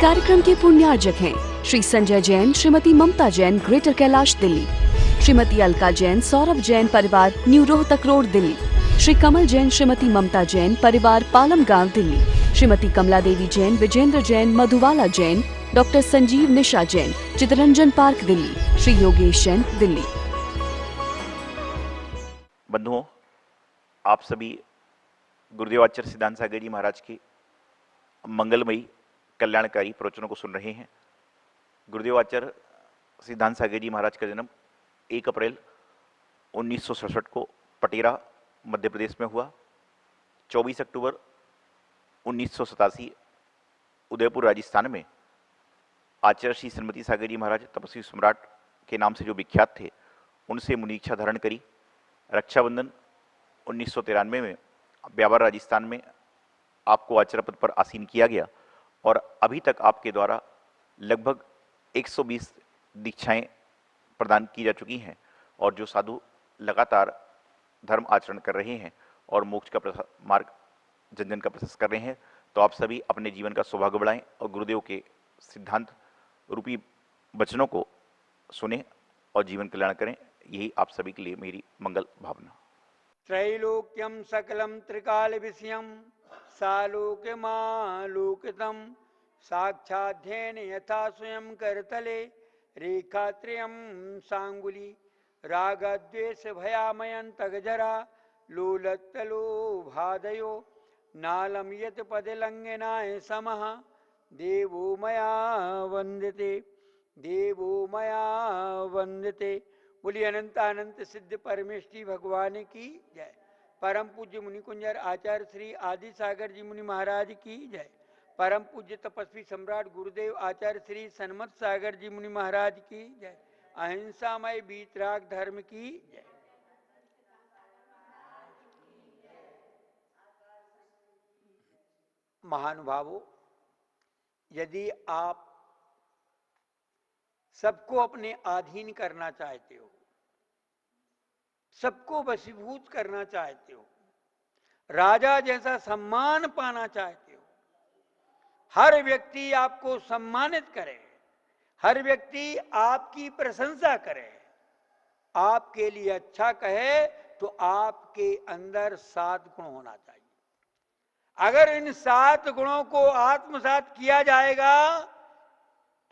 कार्यक्रम के पुण्यार्जक हैं श्री संजय जैन, श्रीमती ममता जैन, ग्रेटर कैलाश दिल्ली, श्रीमती अलका जैन, सौरभ जैन परिवार, न्यू रोहतक रोड दिल्ली, श्री कमल जैन, श्रीमती ममता जैन परिवार, पालम गांव दिल्ली, श्रीमती कमला देवी जैन, विजेंद्र जैन, मधुबाला जैन, डॉक्टर संजीव निशा जैन, चितरंजन पार्क दिल्ली, श्री योगेश जैन दिल्ली। बंधुओं, आप सभी गुरुदेव आचार्य सिद्धांत सागर जी महाराज के मंगलमयी कल्याणकारी प्रवचनों को सुन रहे हैं। गुरुदेव आचार्य सिद्धांत सागर जी महाराज का जन्म 1 अप्रैल 1967 को पटेरा मध्य प्रदेश में हुआ। 24 अक्टूबर 1987 उदयपुर राजस्थान में आचार्य श्री श्रीमती सागर जी महाराज तपस्वी सम्राट के नाम से जो विख्यात थे, उनसे मुनीक्षा धारण करी। रक्षाबंधन 1993 में ब्यावर राजस्थान में आपको आचार्य पद पर आसीन किया गया और अभी तक आपके द्वारा लगभग 120 दीक्षाएं प्रदान की जा चुकी हैं और जो साधु लगातार धर्म आचरण कर रहे हैं और मोक्ष का मार्ग जन जन का प्रशस्त कर रहे हैं। तो आप सभी अपने जीवन का सौभाग्य बढ़ाएं और गुरुदेव के सिद्धांत रूपी वचनों को सुने और जीवन कल्याण करें। यही आप सभी के लिए मेरी मंगल भावना। त्रैलोक्यम सकलम त्रिकाल विषयम सालोक्यमालोकितम साक्षाध्ययन यथा स्वयं करतले रेखात्रयम सांगुली रागद्वेष भयामयंतगजरा लोलत्तलोभादयो नालम यत पदलंघनाय समः देवो मया वंदते, देवो मया वंदते। बोलिए अनंत अनंत सिद्ध परमेष्ठी भगवान की जय। परम पूज्य मुनि कुंजर आचार्य श्री आदि सागर जी मुनि महाराज की जय। परम पूज्य तपस्वी सम्राट गुरुदेव आचार्य श्री सन्मत सागर जी मुनि महाराज की जय। अहिंसामय वीतराग धर्म की जय। महानुभावों, यदि आप सबको अपने अधीन करना चाहते हो, सबको वशीभूत करना चाहते हो, राजा जैसा सम्मान पाना चाहते हो, हर व्यक्ति आपको सम्मानित करे, हर व्यक्ति आपकी प्रशंसा करे, आपके लिए अच्छा कहे, तो आपके अंदर 7 गुण होना चाहिए। अगर इन 7 गुणों को आत्मसात किया जाएगा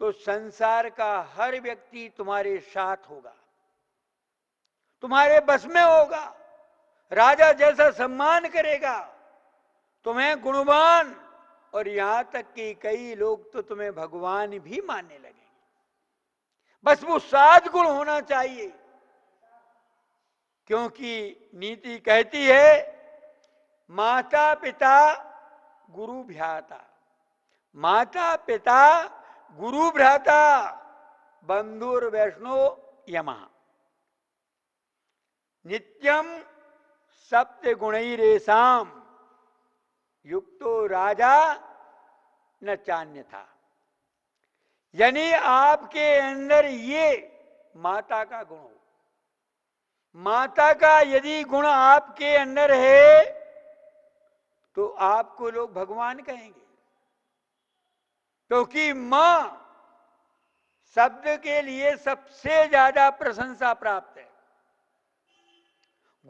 तो संसार का हर व्यक्ति तुम्हारे साथ होगा, तुम्हारे बस में होगा, राजा जैसा सम्मान करेगा, तुम्हें गुणवान और यहां तक कि कई लोग तो तुम्हें भगवान भी मानने लगेंगे। बस वो 7 गुण होना चाहिए, क्योंकि नीति कहती है माता पिता गुरु भ्राता, माता पिता गुरु भ्राता बंधुर वैष्णो यमः। नित्यम सप्त गुणैरेषाम युक्तो राजा न चान्यथा। यानी आपके अंदर ये माता का गुण हो, माता का यदि गुण आपके अंदर है तो आपको लोग भगवान कहेंगे, क्योंकि मां शब्द के लिए सबसे ज्यादा प्रशंसा प्राप्त है।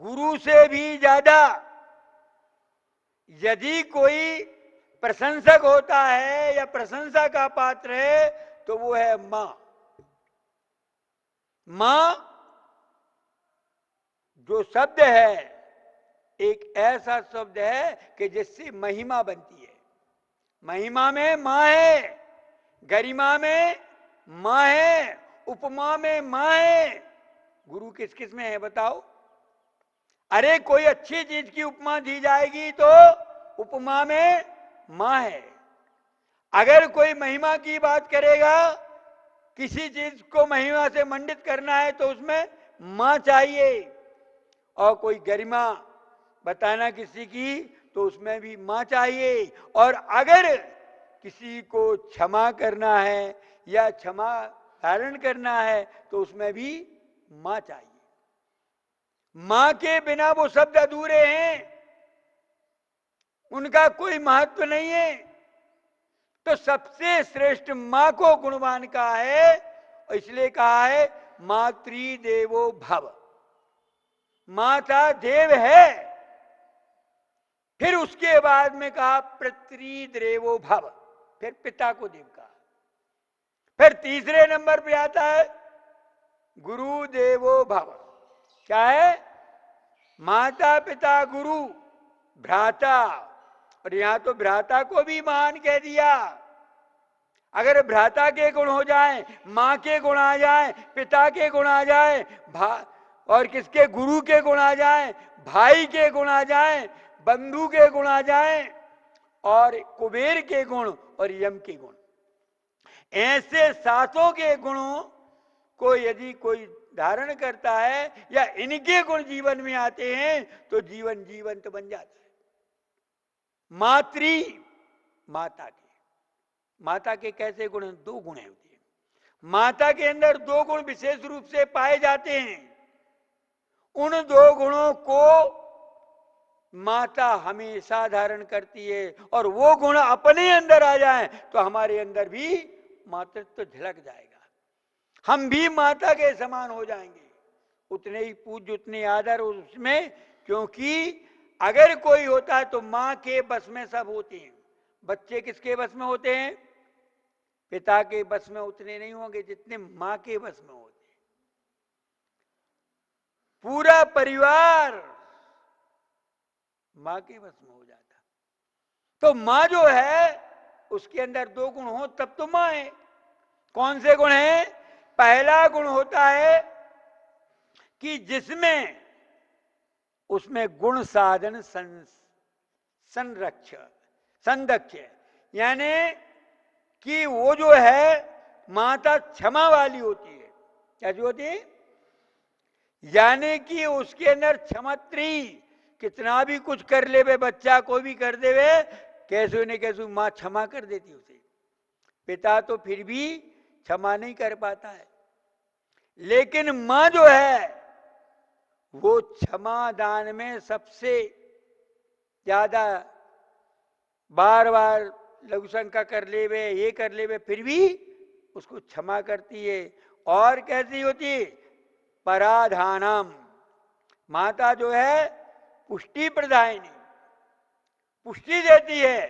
गुरु से भी ज्यादा यदि कोई प्रशंसक होता है या प्रशंसा का पात्र है तो वो है मां। मां जो शब्द है एक ऐसा शब्द है कि जिससे महिमा बनती है। महिमा में मां है, गरिमा में मां है, उपमा में मां है। गुरु किस किस में है बताओ? अरे कोई अच्छी चीज की उपमा दी जाएगी तो उपमा में मां है। अगर कोई महिमा की बात करेगा, किसी चीज को महिमा से मंडित करना है तो उसमें मां चाहिए। और कोई गरिमा बताना किसी की तो उसमें भी मां चाहिए। और अगर किसी को क्षमा करना है या क्षमा धारण करना है तो उसमें भी मां चाहिए। मां के बिना वो शब्द अधूरे हैं, उनका कोई महत्व नहीं है। तो सबसे श्रेष्ठ मां को गुणवान कहा है, और इसलिए कहा है मातृ देवो भव। माता देव है, फिर उसके बाद में कहा पितृदेवो भव, फिर पिता को देव कहा। फिर तीसरे नंबर पे आता है गुरु देवो भव। क्या है? माता पिता गुरु भ्राता, और यहां तो भ्राता को भी महान कह दिया। अगर भ्राता के गुण हो जाए, मां के गुण आ जाए, पिता के गुण आ जाए, और किसके, गुरु के गुण आ जाए, भाई के गुण आ जाए, बंधु के गुण आ जाए, और कुबेर के गुण और यम के गुण, ऐसे सातों के गुणों को यदि कोई धारण करता है या इनके गुण जीवन में आते हैं तो जीवन जीवंत बन जाता है। माता के कैसे गुण हैं? 2 गुण होते हैं। माता के अंदर 2 गुण विशेष रूप से पाए जाते हैं। उन 2 गुणों को माता हमेशा धारण करती है, और वो गुण अपने अंदर आ जाए तो हमारे अंदर भी मातृत्व झलक जाएगा, हम भी माता के समान हो जाएंगे, उतने ही पूज्य, उतने आदर उसमें। क्योंकि अगर कोई होता है तो मां के बस में सब होते हैं। बच्चे किसके बस में होते हैं? पिता के बस में उतने नहीं होंगे जितने मां के बस में होते हैं। पूरा परिवार मां के बस में हो जाता। तो मां जो है उसके अंदर 2 गुण हो तब तो मां है। कौन से गुण है? पहला गुण होता है कि जिसमें उसमें गुण साधन संरक्ष, यानी कि वो जो है माता क्षमा वाली होती है। कैसी होती है? यानी कि उसके अंदर क्षमत्री, कितना भी कुछ कर ले वे, बच्चा कोई भी कर दे वे, कैसे न कैसे मां क्षमा कर देती उसे। पिता तो फिर भी क्षमा नहीं कर पाता है, लेकिन मां जो है वो क्षमा दान में सबसे ज्यादा, बार बार लघु शंका कर ले वे, ये कर ले वे, फिर भी उसको क्षमा करती है। और कैसी होती है? पराधानम, माता जो है पुष्टि प्रदायिनी, पुष्टि देती है,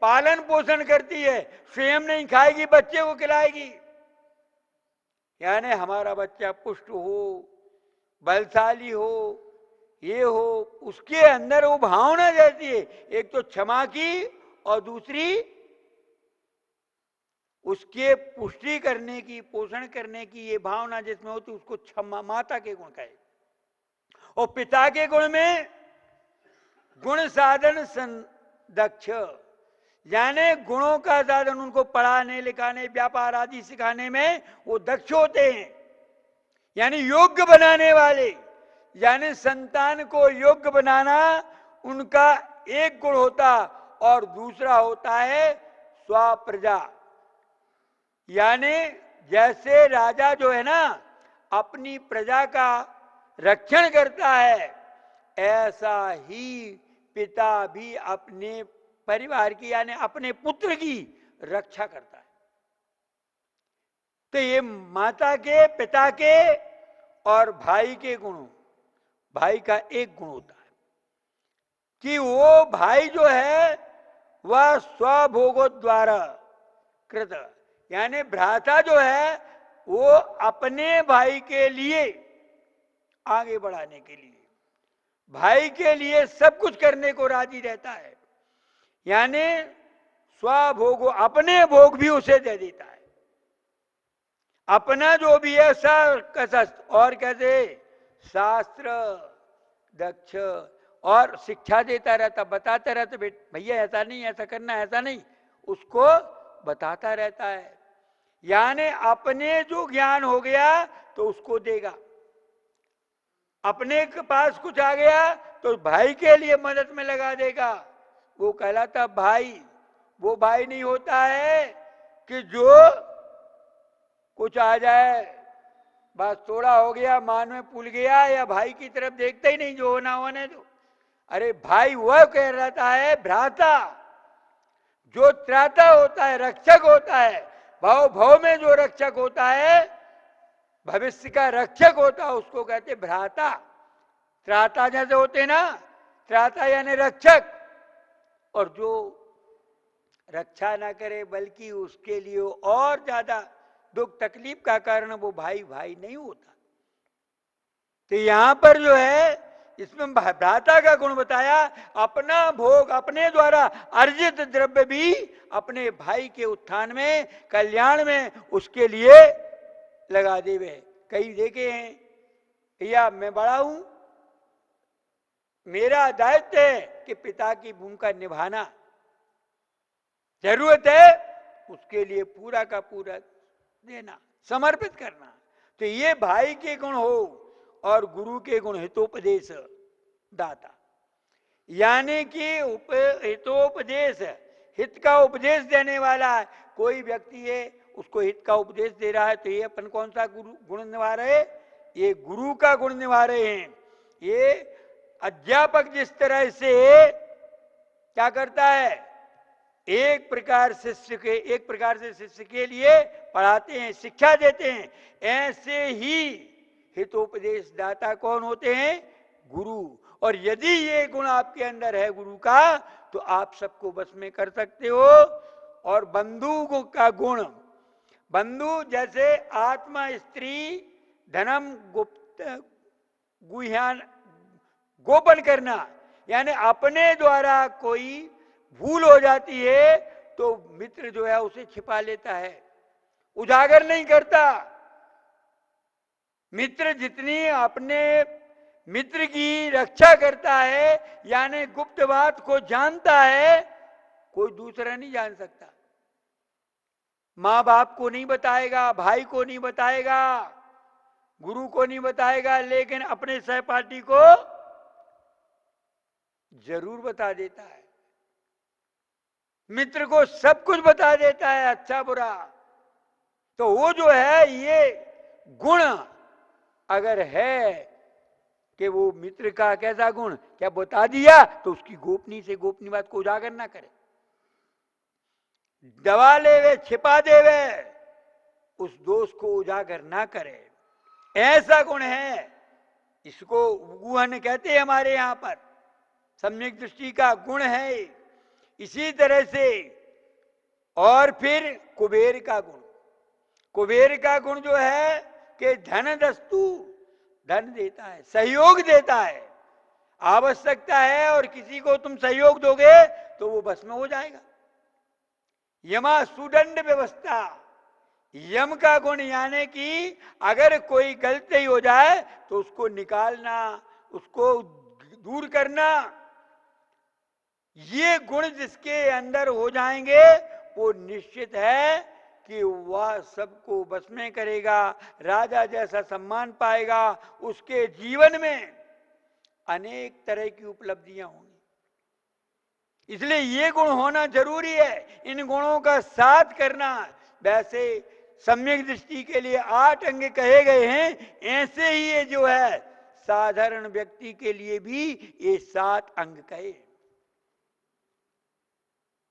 पालन पोषण करती है, स्वयं नहीं खाएगी, बच्चे को खिलाएगी। यानी हमारा बच्चा पुष्ट हो, बलशाली हो, ये हो, उसके अंदर वो भावना रहती है, एक तो क्षमा की और दूसरी उसके पुष्टि करने की, पोषण करने की ये भावना जिसमें होती, उसको क्षमा, माता के गुण कहे। और पिता के गुण में गुण साधन दक्ष, यानी गुणों का साधन, उनको पढ़ाने लिखाने, व्यापार आदि सिखाने में वो दक्ष होते हैं, यानी योग्य बनाने वाले। यानी संतान को योग्य बनाना उनका एक गुण होता, और दूसरा होता है स्वप्रजा। यानी जैसे राजा जो है ना अपनी प्रजा का रक्षण करता है, ऐसा ही पिता भी अपने परिवार की, यानी अपने पुत्र की रक्षा करता है। तो ये माता के, पिता के और भाई के गुण, भाई का एक गुण होता है कि वो भाई जो है वह स्वभोगो द्वारा कृत, यानी भ्राता जो है वो अपने भाई के लिए, आगे बढ़ाने के लिए, भाई के लिए सब कुछ करने को राजी रहता है। यानी स्वभोग, अपने भोग भी उसे दे देता है, अपना जो भी है सब, और कैसे शास्त्र दक्ष, और शिक्षा देता रहता, बताता रहता, भैया ऐसा नहीं, ऐसा करना, ऐसा नहीं, उसको बताता रहता है। यानी अपने जो ज्ञान हो गया तो उसको देगा, अपने के पास कुछ आ गया तो भाई के लिए मदद में लगा देगा, वो कहलाता भाई। वो भाई नहीं होता है कि जो कुछ आ जाए, बस थोड़ा हो गया, मान में पुल गया, या भाई की तरफ देखता ही नहीं, जो होना होने दो। अरे भाई वह कह रहता है भ्राता, जो त्राता होता है, रक्षक होता है, भाव भाव में जो रक्षक होता है, भविष्य का रक्षक होता है, उसको कहते भ्राता। त्राता जैसे होते ना, त्राता यानी रक्षक, और जो रक्षा ना करे बल्कि उसके लिए और ज्यादा दुख तकलीफ का कारण, वो भाई भाई नहीं होता। तो यहां पर जो है इसमें भ्राता का गुण बताया, अपना भोग अपने द्वारा अर्जित द्रव्य भी अपने भाई के उत्थान में, कल्याण में, उसके लिए लगा देवे। कई देखे हैं, भैया मैं बड़ा हूं, मेरा दायित्व है कि पिता की भूमिका निभाना, जरूरत है उसके लिए पूरा का पूरा देना, समर्पित करना। तो ये भाई के गुण हो और गुरु के गुण हितोपदेश दाता, यानी कि हितोपदेश, हित का उपदेश देने वाला कोई व्यक्ति है, उसको हित का उपदेश दे रहा है, तो ये अपन कौन सा गुण निभा रहे? ये गुरु का गुण निभा रहे हैं। ये अध्यापक जिस तरह से क्या करता है, एक प्रकार से शिष्य के लिए पढ़ाते हैं, शिक्षा देते हैं, ऐसे ही हितोपदेश दाता कौन होते हैं? गुरु। और यदि ये गुण आपके अंदर है गुरु का, तो आप सबको बस में कर सकते हो। और बंधु का गुण, बंधु जैसे आत्मा, स्त्री, धनम, गुप्त, गुह्यान, गोपन करना, यानी अपने द्वारा कोई भूल हो जाती है तो मित्र जो है उसे छिपा लेता है, उजागर नहीं करता। मित्र जितनी अपने मित्र की रक्षा करता है, यानी गुप्त बात को जानता है, कोई दूसरा नहीं जान सकता। मां बाप को नहीं बताएगा, भाई को नहीं बताएगा, गुरु को नहीं बताएगा, लेकिन अपने सहपाठी को जरूर बता देता है। मित्र को सब कुछ बता देता है, अच्छा बुरा। तो वो जो है, ये गुण अगर है कि वो मित्र का कैसा गुण, क्या बता दिया तो उसकी गोपनीय से गोपनीय बात को उजागर ना करे, दबा लेवे, छिपा देवे, उस दोष को उजागर ना करे, ऐसा गुण है। इसको गुहन कहते हैं हमारे यहां पर, सम्यक दृष्टि का गुण है। इसी तरह से और फिर कुबेर का गुण, कुबेर का गुण जो है कि धन दस्तु, धन देता है, सहयोग देता है, आवश्यकता है और किसी को तुम सहयोग दोगे तो वो बस में हो जाएगा। यमा सुदंड व्यवस्था, यम का गुण, यानी कि अगर कोई गलती हो जाए तो उसको निकालना, उसको दूर करना, ये गुण जिसके अंदर हो जाएंगे वो निश्चित है कि वह सबको बस में करेगा, राजा जैसा सम्मान पाएगा, उसके जीवन में अनेक तरह की उपलब्धियां होंगी। इसलिए ये गुण होना जरूरी है, इन गुणों का साथ करना। वैसे सम्यक दृष्टि के लिए 8 अंग कहे गए हैं, ऐसे ही ये जो है साधारण व्यक्ति के लिए भी ये 7 अंग कहे।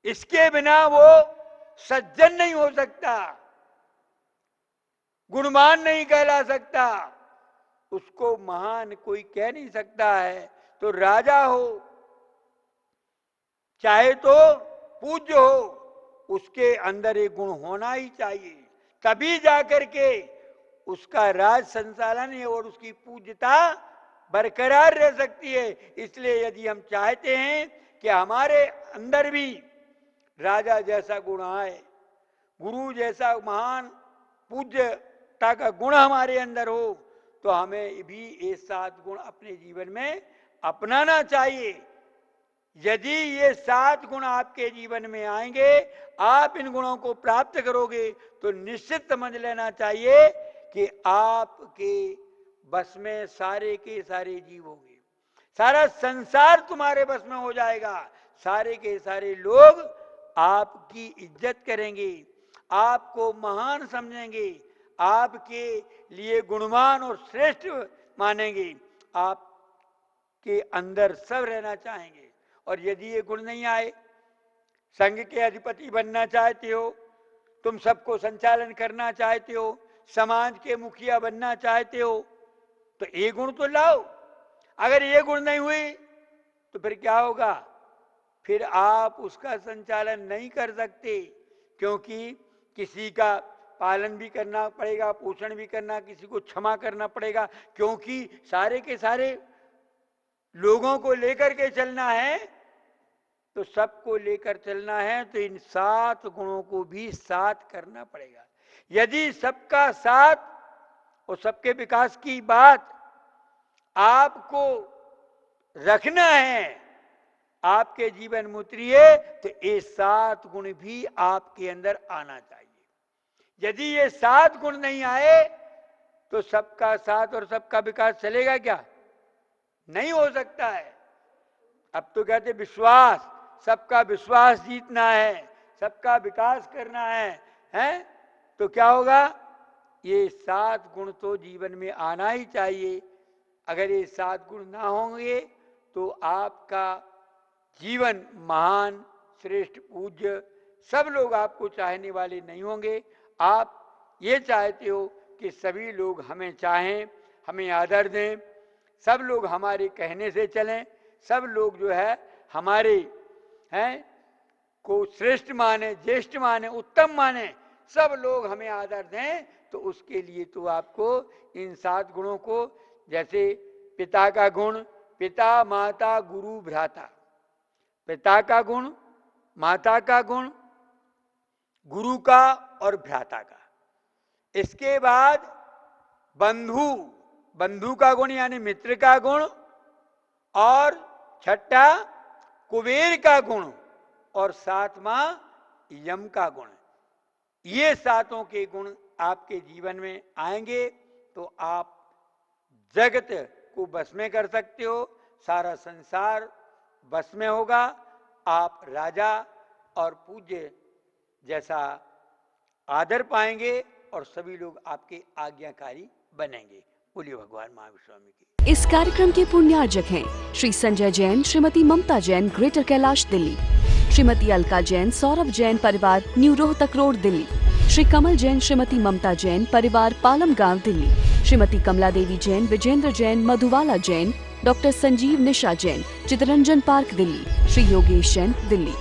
इसके बिना वो सज्जन नहीं हो सकता, गुणवान नहीं कहला सकता, उसको महान कोई कह नहीं सकता है। तो राजा हो चाहे तो पूज्य हो, उसके अंदर एक गुण होना ही चाहिए, तभी जाकर के उसका राज संचालन और उसकी पूज्यता बरकरार रह सकती है। इसलिए यदि हम चाहते हैं कि हमारे अंदर भी राजा जैसा गुण आए, गुरु जैसा महान पूज्यता का गुण हमारे अंदर हो, तो हमें भी ये 7 गुण अपने जीवन में अपनाना चाहिए। यदि ये 7 गुण आपके जीवन में आएंगे, आप इन गुणों को प्राप्त करोगे, तो निश्चित समझ लेना चाहिए कि आपके बस में सारे के सारे जीव होंगे, सारा संसार तुम्हारे बस में हो जाएगा, सारे के सारे लोग आपकी इज्जत करेंगे, आपको महान समझेंगे, आपके लिए गुणवान और श्रेष्ठ मानेंगे, आपके अंदर सब रहना चाहेंगे। और यदि ये गुण नहीं आए संघ के अधिपति बनना चाहते हो, तुम सबको संचालन करना चाहते हो, समाज के मुखिया बनना चाहते हो, तो ये गुण तो लाओ। अगर ये गुण नहीं हुई तो फिर क्या होगा? फिर आप उसका संचालन नहीं कर सकते, क्योंकि किसी का पालन भी करना पड़ेगा, पोषण भी करना, किसी को क्षमा करना पड़ेगा, क्योंकि सारे के सारे लोगों को लेकर के चलना है, तो सबको लेकर चलना है, तो इन 7 गुणों को भी साथ करना पड़ेगा। यदि सबका साथ और सबके विकास की बात आपको रखना है, आपके जीवन में उतरिए, तो ये 7 गुण भी आपके अंदर आना चाहिए। यदि ये 7 गुण नहीं आए तो सबका साथ और सबका विकास चलेगा क्या? नहीं हो सकता है। अब तो कहते विश्वास, सबका विश्वास जीतना है, सबका विकास करना है, हैं? तो क्या होगा? ये 7 गुण तो जीवन में आना ही चाहिए। अगर ये 7 गुण ना होंगे तो आपका जीवन महान, श्रेष्ठ, पूज्य, सब लोग आपको चाहने वाले नहीं होंगे। आप ये चाहते हो कि सभी लोग हमें चाहें, हमें आदर दें, सब लोग हमारे कहने से चलें, सब लोग जो है हमारे हैं को श्रेष्ठ माने, ज्येष्ठ माने, उत्तम माने, सब लोग हमें आदर दें। तो उसके लिए तो आपको इन 7 गुणों को, जैसे पिता का गुण, पिता, माता, गुरु, भ्राता, पिता का गुण, माता का गुण, गुरु का और भ्राता का। इसके बाद बंधु, बंधु का गुण यानी मित्र का गुण, और छठा कुबेर का गुण, और 7वां यम का गुण। ये 7 के गुण आपके जीवन में आएंगे तो आप जगत को बस में कर सकते हो, सारा संसार बस में होगा, आप राजा और पूज्य जैसा आदर पाएंगे और सभी लोग आपके आज्ञाकारी बनेंगे। बोलिए भगवान महावीर स्वामी की। इस कार्यक्रम के पुण्यार्जक हैं श्री संजय जैन, श्रीमती ममता जैन, ग्रेटर कैलाश दिल्ली, श्रीमती अलका जैन, सौरभ जैन परिवार, न्यू रोहतक रोड दिल्ली, श्री कमल जैन, श्रीमती ममता जैन परिवार, पालम गांव दिल्ली, श्रीमती कमला देवी जैन, विजेंद्र जैन, मधुबाला जैन, डॉक्टर संजीव निशा जैन, चितरंजन पार्क दिल्ली, श्री योगेश जैन दिल्ली।